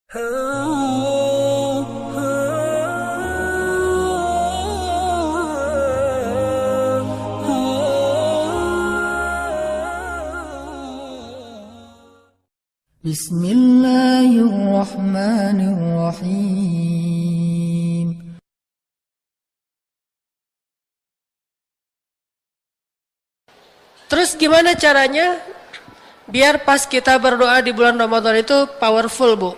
Bismillahirrahmanirrahim. Terus gimana caranya biar pas kita berdoa di bulan Ramadan itu powerful, Bu?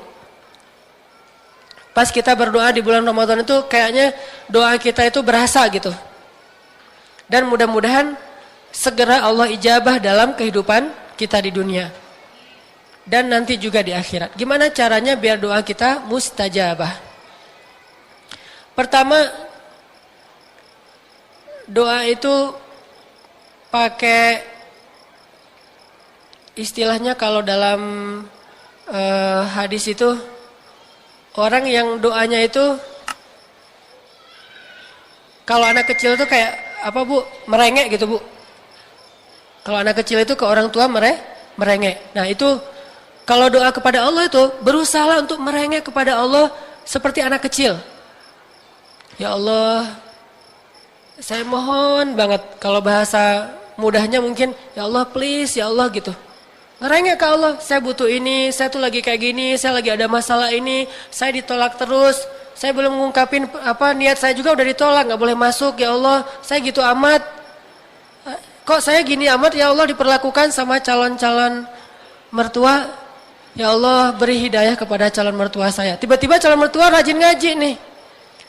Pas kita berdoa di bulan Ramadan itu kayaknya doa kita itu berasa gitu. Dan mudah-mudahan segera Allah ijabah dalam kehidupan kita di dunia. Dan nanti juga di akhirat. Gimana caranya biar doa kita mustajabah? Pertama, doa itu pakai istilahnya kalau dalam hadis itu orang yang doanya itu kalau anak kecil itu kayak apa, Bu? Merengek gitu, Bu. Kalau anak kecil itu ke orang tua merengek. Nah, itu kalau doa kepada Allah itu berusaha untuk merengek kepada Allah seperti anak kecil. Ya Allah, saya mohon banget, kalau bahasa mudahnya mungkin, ya Allah please, ya Allah gitu. Ngerengek ke Allah, saya butuh ini, saya tuh lagi kayak gini, saya lagi ada masalah ini, saya ditolak terus, saya belum ngungkapin apa niat saya juga udah ditolak, gak boleh masuk, ya Allah, saya gitu amat. Kok saya gini amat, ya Allah, diperlakukan sama calon-calon mertua, ya Allah beri hidayah kepada calon mertua saya. Tiba-tiba calon mertua rajin ngaji nih,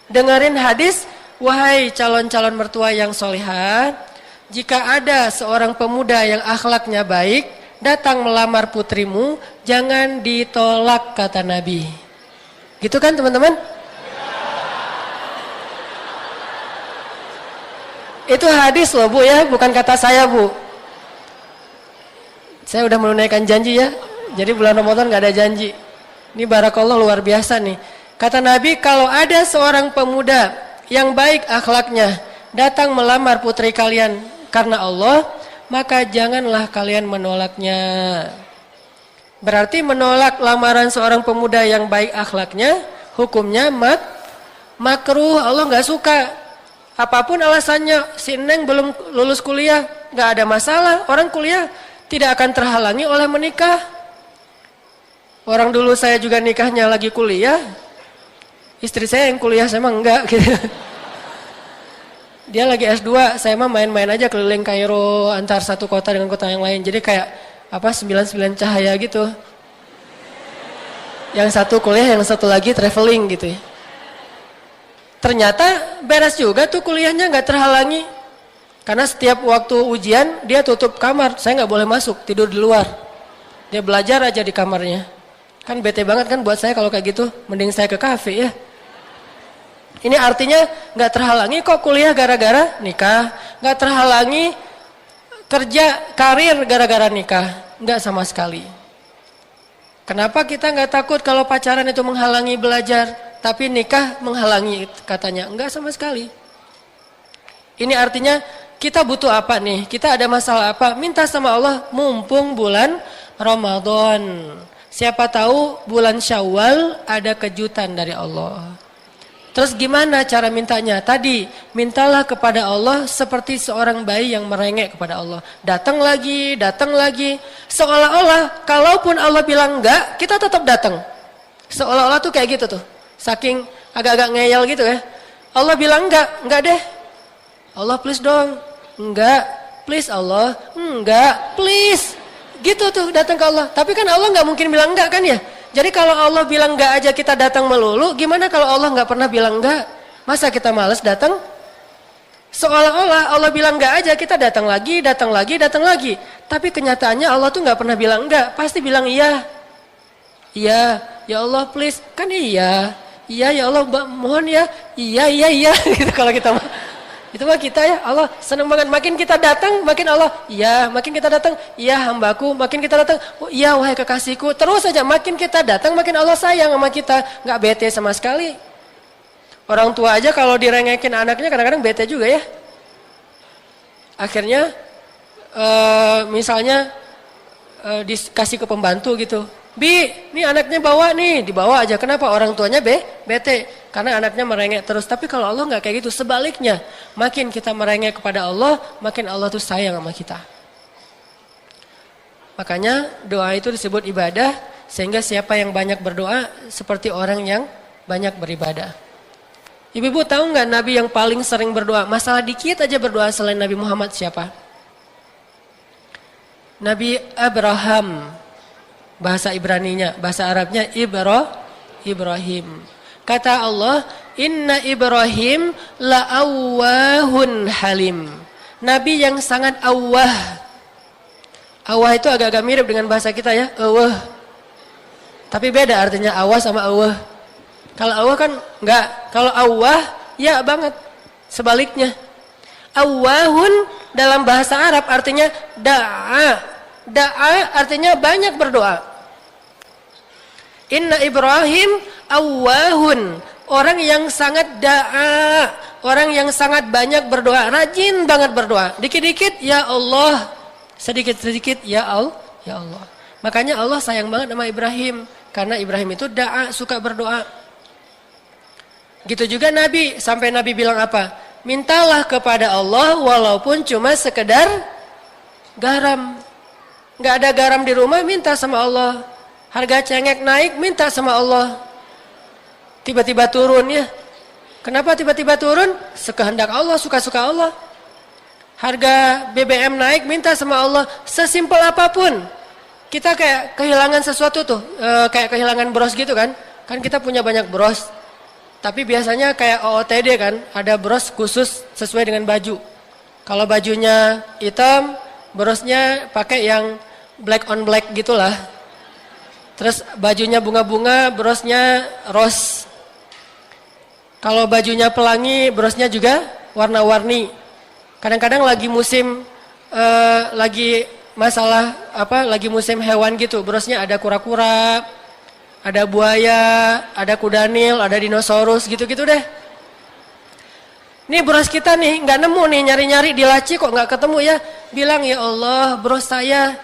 dengerin hadis, wahai calon-calon mertua yang solihah, jika ada seorang pemuda yang akhlaknya baik, datang melamar putrimu, jangan ditolak, kata Nabi. Gitu kan teman-teman? Itu hadis loh, Bu, ya, bukan kata saya, Bu. Saya udah menunaikan janji ya, jadi bulan Ramadan gak ada janji. Ini barakallah luar biasa nih. Kata Nabi, kalau ada seorang pemuda yang baik akhlaknya datang melamar putri kalian karena Allah, maka janganlah kalian menolaknya. Berarti menolak lamaran seorang pemuda yang baik akhlaknya, hukumnya makruh, Allah nggak suka. Apapun alasannya, si Neng belum lulus kuliah, nggak ada masalah. Orang kuliah tidak akan terhalangi oleh menikah. Orang dulu saya juga nikahnya lagi kuliah, istri saya yang kuliah, saya mah enggak gitu. Dia lagi S2, saya mah main-main aja keliling Kairo antar satu kota dengan kota yang lain. Jadi kayak apa 99 cahaya gitu. Yang satu kuliah, yang satu lagi traveling gitu ya. Ternyata beres juga tuh kuliahnya, nggak terhalangi. Karena setiap waktu ujian dia tutup kamar, saya nggak boleh masuk, tidur di luar. Dia belajar aja di kamarnya. Kan bete banget kan buat saya kalau kayak gitu, mending saya ke kafe ya. Ini artinya nggak terhalangi kok kuliah gara-gara nikah, nggak terhalangi kerja karir gara-gara nikah, nggak sama sekali. Kenapa kita nggak takut kalau pacaran itu menghalangi belajar, tapi nikah menghalangi katanya? Nggak sama sekali. Ini artinya kita butuh apa nih? Kita ada masalah apa? Minta sama Allah, mumpung bulan Ramadan. Siapa tahu bulan Syawal ada kejutan dari Allah. Terus gimana cara mintanya? Tadi, mintalah kepada Allah seperti seorang bayi yang merengek kepada Allah. Datang lagi, seolah-olah kalaupun Allah bilang enggak, kita tetap datang. Seolah-olah tuh kayak gitu tuh. Saking agak-agak ngeyel gitu ya. Allah bilang enggak deh. Allah please dong. Enggak, please Allah. Enggak, please. Gitu tuh datang ke Allah. Tapi kan Allah enggak mungkin bilang enggak kan ya? Jadi kalau Allah bilang enggak aja kita datang melulu, gimana kalau Allah enggak pernah bilang enggak? Masa kita malas datang? Seolah-olah Allah bilang enggak aja kita datang lagi. Tapi kenyataannya Allah tuh enggak pernah bilang enggak, pasti bilang iya. Iya, ya Allah please, kan iya. Iya ya Allah mohon ya. Iya gitu kalau kita itu mah kita ya, Allah senang banget, makin kita datang makin Allah, iya, makin kita datang, iya hambaku, makin kita datang, oh iya wahai kekasihku, terus saja makin kita datang makin Allah sayang sama kita, nggak bete sama sekali. Orang tua aja kalau direngekin anaknya kadang-kadang bete juga ya. Akhirnya misalnya dikasih ke pembantu gitu, Bi, nih anaknya bawa nih, dibawa aja. Kenapa? Orang tuanya bete, karena anaknya merengek terus. Tapi kalau Allah nggak kayak gitu, sebaliknya. Makin kita merengek kepada Allah, makin Allah tuh sayang sama kita. Makanya doa itu disebut ibadah, sehingga siapa yang banyak berdoa, seperti orang yang banyak beribadah. Ibu-ibu tahu nggak Nabi yang paling sering berdoa? Masalah dikit aja berdoa selain Nabi Muhammad siapa? Nabi Abraham. Bahasa Ibraninya, bahasa Arabnya Ibrahim. Kata Allah, Inna Ibrahim la'awwahun halim. Nabi yang sangat awwah. Awwah itu agak-agak mirip dengan bahasa kita ya, awwah. Tapi beda artinya awwah sama awwah. Kalau awwah kan enggak, kalau awwah ya banget. Sebaliknya. Awwahun dalam bahasa Arab artinya da'a. Da'a artinya banyak berdoa. Inna Ibrahim awwahun. Orang yang sangat da'a. Orang yang sangat banyak berdoa. Rajin banget berdoa. Dikit-dikit ya Allah. Sedikit-sedikit ya Allah. Ya Allah. Makanya Allah sayang banget sama Ibrahim. Karena Ibrahim itu da'a, suka berdoa. Gitu juga Nabi. Sampai Nabi bilang apa? Mintalah kepada Allah walaupun cuma sekedar garam. Gak ada garam di rumah, minta sama Allah. Harga cengek naik, minta sama Allah. Tiba-tiba turun ya. Kenapa tiba-tiba turun? Sekehendak Allah, suka-suka Allah. Harga BBM naik, minta sama Allah. Sesimpel apapun. Kita kayak kehilangan sesuatu tuh. Kayak kehilangan bros gitu kan. Kan kita punya banyak bros. Tapi biasanya kayak OOTD kan. Ada bros khusus sesuai dengan baju. Kalau bajunya hitam, brosnya pakai yang black on black gitulah. Terus bajunya bunga-bunga, brosnya rose. Kalau bajunya pelangi, brosnya juga warna-warni. Kadang-kadang lagi musim, lagi masalah apa? Lagi musim hewan gitu, brosnya ada kura-kura, ada buaya, ada kudanil, ada dinosaurus, gitu-gitu deh. Nih bros kita nih, nggak nemu nih, nyari-nyari di laci kok nggak ketemu ya. Bilang ya Allah, bros saya.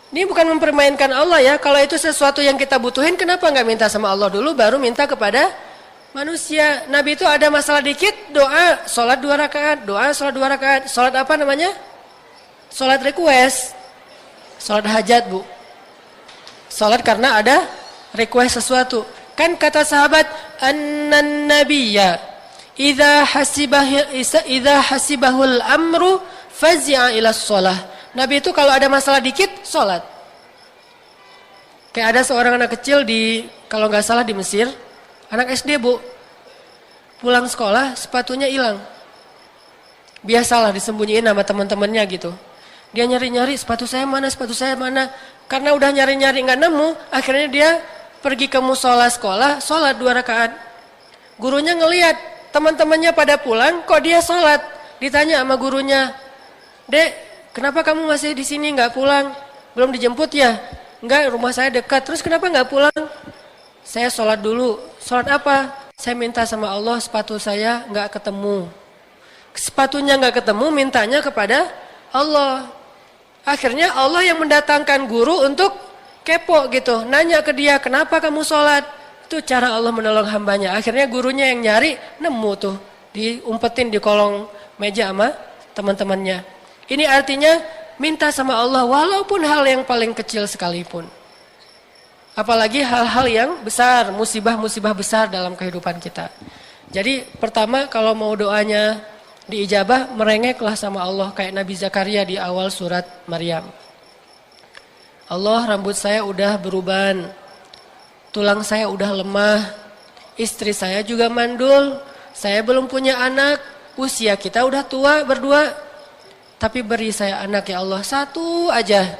Ini bukan mempermainkan Allah ya. Kalau itu sesuatu yang kita butuhin, kenapa nggak minta sama Allah dulu, baru minta kepada manusia. Nabi itu ada masalah dikit, doa, sholat 2 rakaat, doa, sholat 2 rakaat. Sholat apa namanya? Sholat request. Sholat hajat bu. Sholat karena ada request sesuatu. Kan kata sahabat, annan nabiyya idza hasibahul amru fazi'a ila sholah. Nabi itu kalau ada masalah dikit, sholat. Kayak ada seorang anak kecil kalau nggak salah di Mesir, anak SD bu, pulang sekolah sepatunya hilang. Biasalah disembunyiin sama teman-temannya gitu. Dia nyari-nyari sepatu saya mana, Karena udah nyari-nyari nggak nemu, akhirnya dia pergi ke musola sekolah, sholat 2 rakaat. Gurunya ngelihat teman-temannya pada pulang, kok dia sholat? Ditanya sama gurunya, Dek, kenapa kamu masih di sini nggak pulang? Belum dijemput ya? Enggak, rumah saya dekat. Terus kenapa nggak pulang? Saya sholat dulu. Sholat apa? Saya minta sama Allah sepatu saya nggak ketemu. Sepatunya nggak ketemu, mintanya kepada Allah. Akhirnya Allah yang mendatangkan guru untuk kepo gitu. Nanya ke dia, kenapa kamu sholat? Itu cara Allah menolong hambanya. Akhirnya gurunya yang nyari, nemu tuh. Diumpetin di kolong meja sama teman-temannya. Ini artinya minta sama Allah walaupun hal yang paling kecil sekalipun. Apalagi hal-hal yang besar, musibah-musibah besar dalam kehidupan kita. Jadi pertama kalau mau doanya diijabah, merengeklah sama Allah kayak Nabi Zakaria di awal surat Maryam. Allah, rambut saya udah beruban, tulang saya udah lemah, istri saya juga mandul, saya belum punya anak, usia kita udah tua berdua. Tapi beri saya anak ya Allah, 1 aja.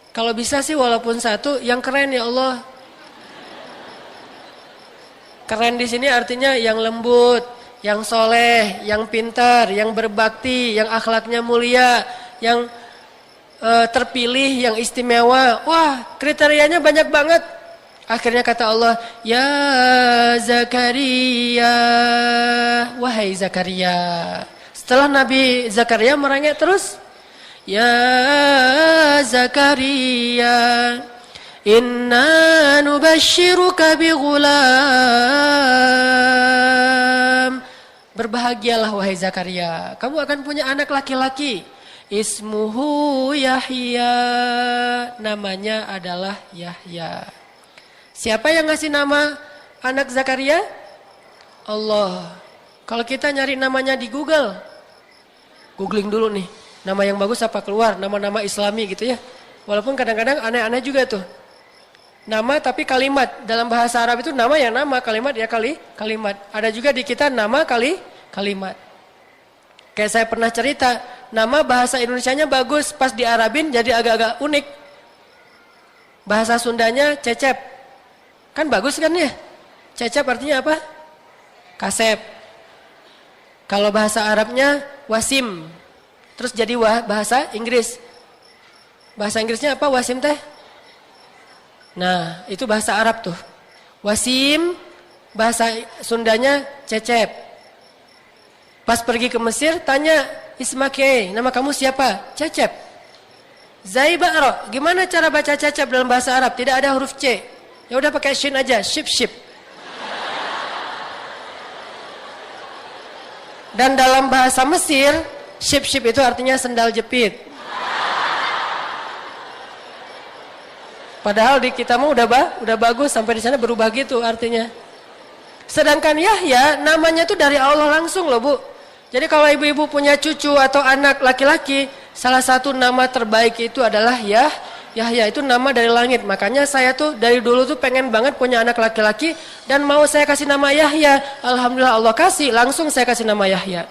Kalau bisa sih walaupun 1, yang keren ya Allah. Keren di sini artinya yang lembut, yang soleh, yang pintar, yang berbakti, yang akhlaknya mulia, yang terpilih, yang istimewa. Wah, kriterianya banyak banget. Akhirnya kata Allah, ya Zakaria, wahai Zakaria. Setelah Nabi Zakaria merengek terus, ya Zakaria, Inna nubashiruka bighulam. Berbahagialah wahai Zakaria, kamu akan punya anak laki-laki. Ismuhu Yahya, namanya adalah Yahya. Siapa yang ngasih nama anak Zakaria? Allah. Kalau kita nyari namanya di Google, googling dulu nih, nama yang bagus apa keluar, nama-nama Islami gitu ya. Walaupun kadang-kadang aneh-aneh juga tuh. Nama tapi kalimat. Dalam bahasa Arab itu nama ya nama, kalimat ya kalimat. Ada juga di kita nama kalimat. Kayak saya pernah cerita, nama bahasa Indonesianya bagus, pas di Arabin jadi agak-agak unik. Bahasa Sundanya Cecep. Kan bagus kan ya? Cecep artinya apa? Kasep. Kalau bahasa Arabnya Wasim. Terus jadi bahasa Inggris. Bahasa Inggrisnya apa Wasim teh? Nah, itu bahasa Arab tuh. Wasim, bahasa Sundanya Cecep. Pas pergi ke Mesir, tanya Ismake, nama kamu siapa? Cecep. Zaibaro, gimana cara baca Cecep dalam bahasa Arab? Tidak ada huruf C. Ya udah pakai shin aja, ship. Dan dalam bahasa Mesir, ship itu artinya sendal jepit. Padahal di kita mah udah bagus, sampai di sana berubah gitu artinya. Sedangkan Yahya namanya tuh dari Allah langsung loh Bu. Jadi kalau ibu-ibu punya cucu atau anak laki-laki, salah satu nama terbaik itu adalah Yahya, itu nama dari langit. Makanya saya tuh dari dulu tuh pengen banget punya anak laki-laki dan mau saya kasih nama Yahya. Alhamdulillah Allah kasih, langsung saya kasih nama Yahya.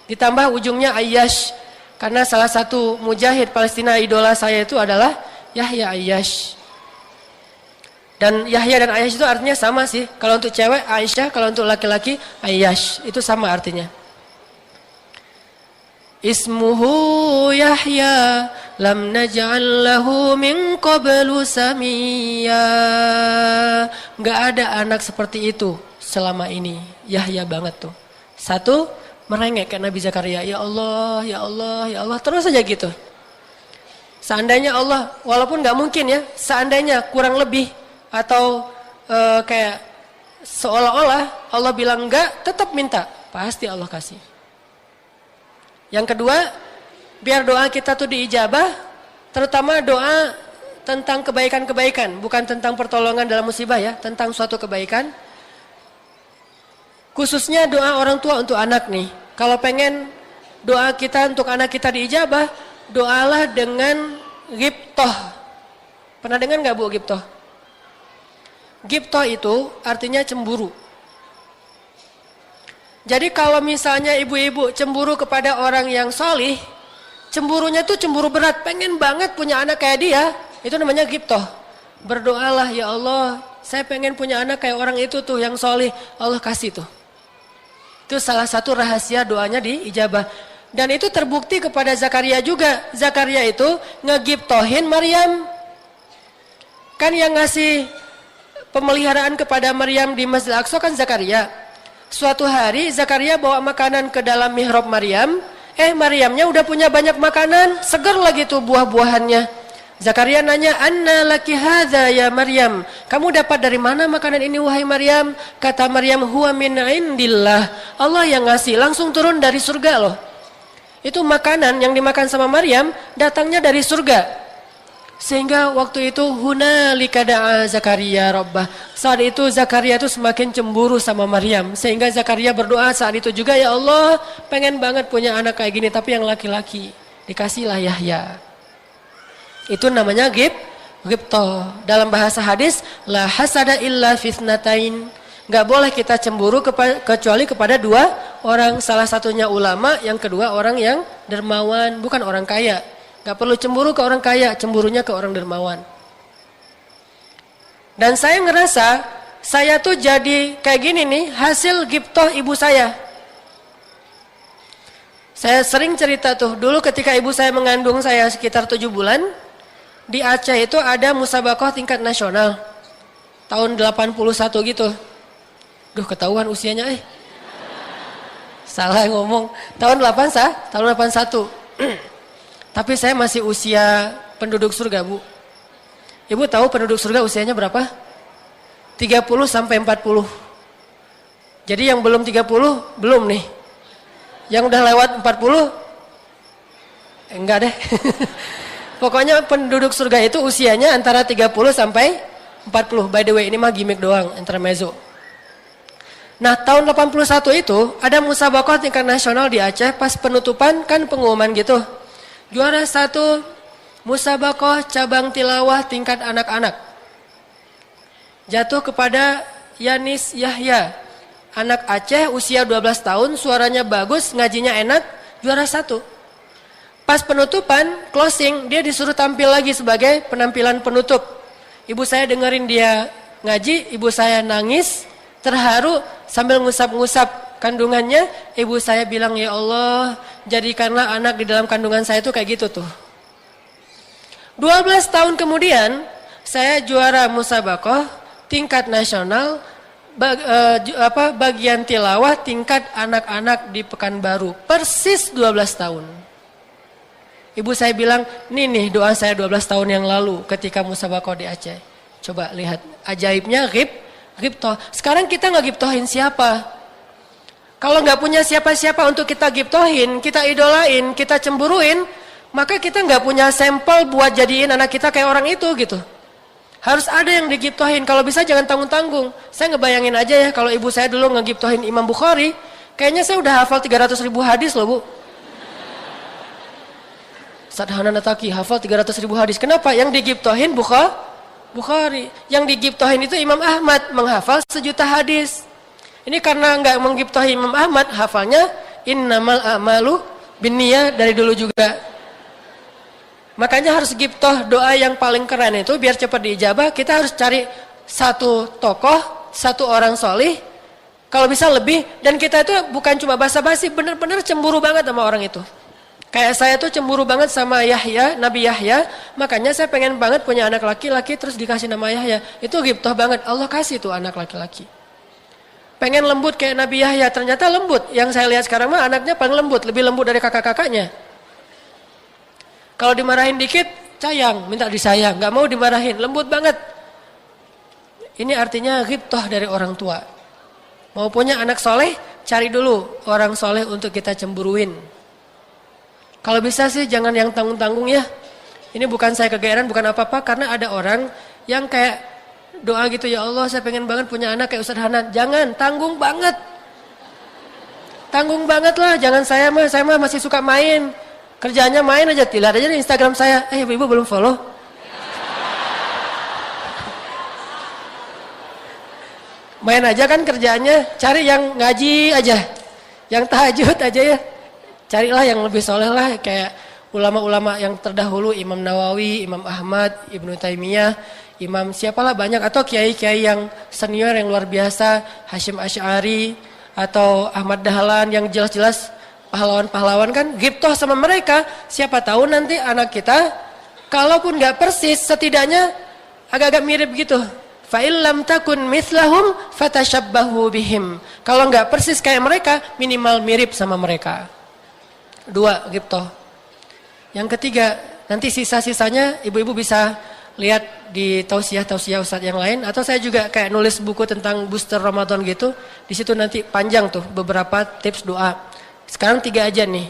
Ditambah ujungnya Ayyash, karena salah satu mujahid Palestina idola saya itu adalah Yahya Ayyash. Dan Yahya dan Ayyash itu artinya sama sih. Kalau untuk cewek Aisyah, kalau untuk laki-laki Ayyash, itu sama artinya. Ismuhu Yahya, lam naj'al lahu min qablu samiyya. Enggak ada anak seperti itu selama ini. Yahya banget tuh. Satu, merengek ke Nabi Zakaria, ya Allah, ya Allah, ya Allah, terus saja gitu. Seandainya Allah, walaupun nggak mungkin ya, seandainya kurang lebih atau kayak seolah-olah Allah bilang enggak, tetap minta, pasti Allah kasih. Yang kedua, biar doa kita tuh diijabah, terutama doa tentang kebaikan-kebaikan, bukan tentang pertolongan dalam musibah ya, tentang suatu kebaikan. Khususnya doa orang tua untuk anak nih. Kalau pengen doa kita untuk anak kita diijabah, doalah dengan ghibtoh. Pernah dengar nggak Bu ghibtoh? Ghibtoh itu artinya cemburu. Jadi kalau misalnya ibu-ibu cemburu kepada orang yang solih, cemburunya tuh cemburu berat, pengen banget punya anak kayak dia, itu namanya ghibtoh. Berdoalah, ya Allah, saya pengen punya anak kayak orang itu tuh yang solih, Allah kasih tuh. Itu salah satu rahasia doanya diijabah. Dan itu terbukti kepada Zakaria juga. Zakaria itu ngeghibtohin Maryam. Kan yang ngasih pemeliharaan kepada Maryam di Masjid Al-Aqsa kan Zakaria. Suatu hari Zakaria bawa makanan ke dalam mihrab Maryam. Maryamnya udah punya banyak makanan, segar lagi tuh buah-buahannya. Zakaria nanya, "Anna laki hadza ya Maryam?" Kamu dapat dari mana makanan ini wahai Maryam? Kata Maryam, "Huwa min indillah." Allah yang ngasih, langsung turun dari surga loh. Itu makanan yang dimakan sama Maryam datangnya dari surga. Sehingga waktu itu hunalika da'a Zakaria rabbah. Saat itu Zakaria itu semakin cemburu sama Maryam. Sehingga Zakaria berdoa saat itu juga, ya Allah, pengen banget punya anak kayak gini tapi yang laki-laki. Dikasihlah Yahya. Itu namanya ghibtoh. Dalam bahasa hadis, la hasada illa fitnatain. Gak boleh kita cemburu kecuali kepada dua orang. Salah satunya ulama, yang kedua orang yang dermawan, bukan orang kaya. Gak perlu cemburu ke orang kaya, cemburunya ke orang dermawan. Dan saya ngerasa, saya tuh jadi kayak gini nih, hasil ghibtoh ibu saya. Saya sering cerita tuh, dulu ketika ibu saya mengandung saya sekitar 7 bulan, di Aceh itu ada musabaqah tingkat nasional. Tahun 81 gitu. Duh, ketahuan usianya Salah ngomong. Tahun 81. Tapi saya masih usia penduduk surga, Bu. Ibu tahu penduduk surga usianya berapa? 30 sampai 40. Jadi yang belum 30 belum nih. Yang udah lewat 40 enggak deh. Pokoknya penduduk surga itu usianya antara 30 sampai 40. By the way, ini mah gimmick doang, intermezzo. Nah, tahun 81 itu ada musabaqah tingkat nasional di Aceh. Pas penutupan kan pengumuman gitu. Juara 1 musabaqah cabang tilawah tingkat anak-anak. Jatuh kepada Yanis Yahya. Anak Aceh usia 12 tahun, suaranya bagus, ngajinya enak, juara 1. Pas penutupan, closing, dia disuruh tampil lagi sebagai penampilan penutup. Ibu saya dengerin dia ngaji, ibu saya nangis, terharu sambil ngusap-ngusap kandungannya. Ibu saya bilang, ya Allah, jadikanlah anak di dalam kandungan saya itu kayak gitu tuh. 12 tahun kemudian, saya juara musabaqah tingkat nasional, bagian tilawah tingkat anak-anak di Pekanbaru. Persis 12 tahun. Ibu saya bilang, nih doa saya 12 tahun yang lalu ketika musabaqah di Aceh. Coba lihat, ajaibnya ghibtoh. Sekarang kita nggak ghibtohin siapa? Kalau nggak punya siapa-siapa untuk kita ghibtohin, kita idolain, kita cemburuin, maka kita nggak punya sampel buat jadiin anak kita kayak orang itu gitu. Harus ada yang digiptohin. Kalau bisa jangan tanggung-tanggung. Saya ngebayangin aja ya kalau ibu saya dulu ngegiptohin Imam Bukhari, kayaknya saya udah hafal 300.000 hadis loh Bu. Ustaz Hanan Ataki hafal 300.000 hadis. Kenapa? Yang digiptohin Bukhari. Yang digiptohin itu Imam Ahmad menghafal 1.000.000 hadis. Ini karena nggak menggiptohin Imam Ahmad, hafalnya innamal a'malu binniyat dari dulu juga. Makanya harus giptoh doa yang paling keren itu biar cepat diijabah. Kita harus cari satu tokoh, satu orang solih, kalau bisa lebih. Dan kita itu bukan cuma basa-basi, benar-benar cemburu banget sama orang itu. Kayak saya tuh cemburu banget sama Yahya, Nabi Yahya. Makanya saya pengen banget punya anak laki-laki terus dikasih nama Yahya. Itu giptoh banget, Allah kasih tuh anak laki-laki. Pengen lembut kayak Nabi Yahya, ternyata lembut. Yang saya lihat sekarang mah anaknya paling lembut, lebih lembut dari kakak-kakaknya. Kalau dimarahin dikit, sayang, minta disayang. Gak mau dimarahin, lembut banget. Ini artinya ghibtoh dari orang tua. Mau punya anak soleh, cari dulu orang soleh untuk kita cemburuin. Kalau bisa sih jangan yang tanggung-tanggung ya. Ini bukan saya kegeeran, bukan apa-apa. Karena ada orang yang kayak doa gitu, ya Allah saya pengen banget punya anak kayak Ustaz Hanan. Jangan, tanggung banget. Tanggung banget lah, jangan saya mah masih suka main. Kerjaannya main aja, lihat aja di Instagram saya. Ibu belum follow. Main aja kan kerjaannya, cari yang ngaji aja. Yang tahajud aja ya. Carilah yang lebih soleh lah, kayak ulama-ulama yang terdahulu, Imam Nawawi, Imam Ahmad, Ibnu Taimiyah, Imam siapalah banyak. Atau kiai-kiai yang senior yang luar biasa, Hasyim Asy'ari, atau Ahmad Dahlan yang jelas-jelas pahlawan-pahlawan kan, ghibtoh sama mereka. Siapa tahu nanti anak kita, kalaupun gak persis, setidaknya agak-agak mirip gitu. Fa'il lam takun mithlahum fatashabbahu bihim. Kalau gak persis kayak mereka, minimal mirip sama mereka. 2, ghibtoh. Yang ketiga, nanti sisa-sisanya ibu-ibu bisa lihat di tausiah-tausiah Ustadz yang lain. Atau saya juga kayak nulis buku tentang booster Ramadan gitu. Di situ nanti panjang tuh beberapa tips doa. Sekarang 3 aja nih.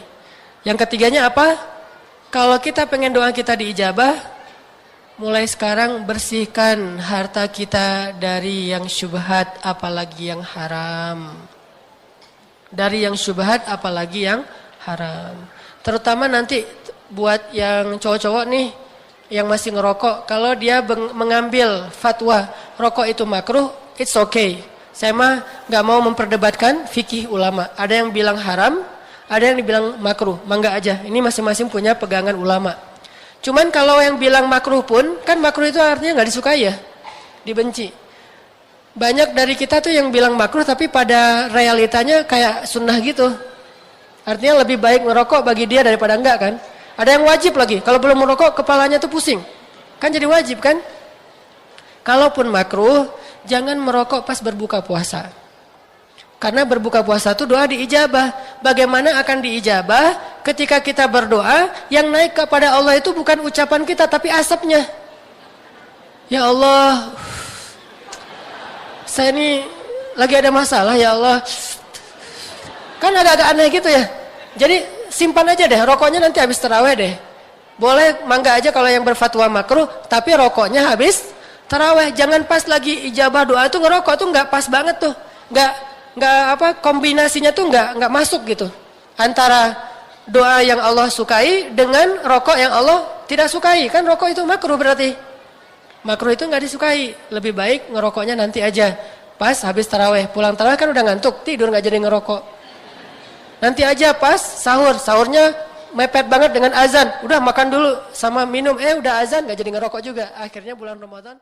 Yang ketiganya apa? Kalau kita pengen doa kita diijabah, mulai sekarang bersihkan harta kita dari yang syubhat apalagi yang haram. Dari yang syubhat apalagi yang haram. Terutama nanti buat yang cowok-cowok nih yang masih ngerokok, kalau dia mengambil fatwa rokok itu makruh, it's okay. Saya mah gak mau memperdebatkan fikih ulama. Ada yang bilang haram, ada yang dibilang makruh. Mangga aja, ini masing-masing punya pegangan ulama. Cuman kalau yang bilang makruh pun, kan makruh itu artinya gak disukai ya, dibenci. Banyak dari kita tuh yang bilang makruh, tapi pada realitanya kayak sunnah gitu. Artinya lebih baik ngerokok bagi dia daripada enggak kan. Ada yang wajib lagi, kalau belum merokok kepalanya tuh pusing. Kan jadi wajib kan. Kalaupun makruh, jangan merokok pas berbuka puasa. Karena berbuka puasa itu doa diijabah. Bagaimana akan diijabah ketika kita berdoa, yang naik kepada Allah itu bukan ucapan kita tapi asapnya. Ya Allah, saya ini lagi ada masalah ya Allah. Kan agak-agak aneh gitu ya. Jadi simpan aja deh, rokoknya nanti habis taraweh deh. Boleh mangga aja kalau yang berfatwa makruh, tapi rokoknya habis taraweh. Jangan pas lagi ijabah doa itu ngerokok tuh nggak pas banget tuh. Nggak apa kombinasinya tuh nggak masuk gitu. Antara doa yang Allah sukai dengan rokok yang Allah tidak sukai. Kan rokok itu makruh berarti. Makruh itu nggak disukai. Lebih baik ngerokoknya nanti aja. Pas habis taraweh. Pulang taraweh kan udah ngantuk, tidur nggak jadi ngerokok. Nanti aja pas sahur, sahurnya mepet banget dengan azan. Udah makan dulu sama minum, udah azan gak jadi ngerokok juga. Akhirnya bulan Ramadan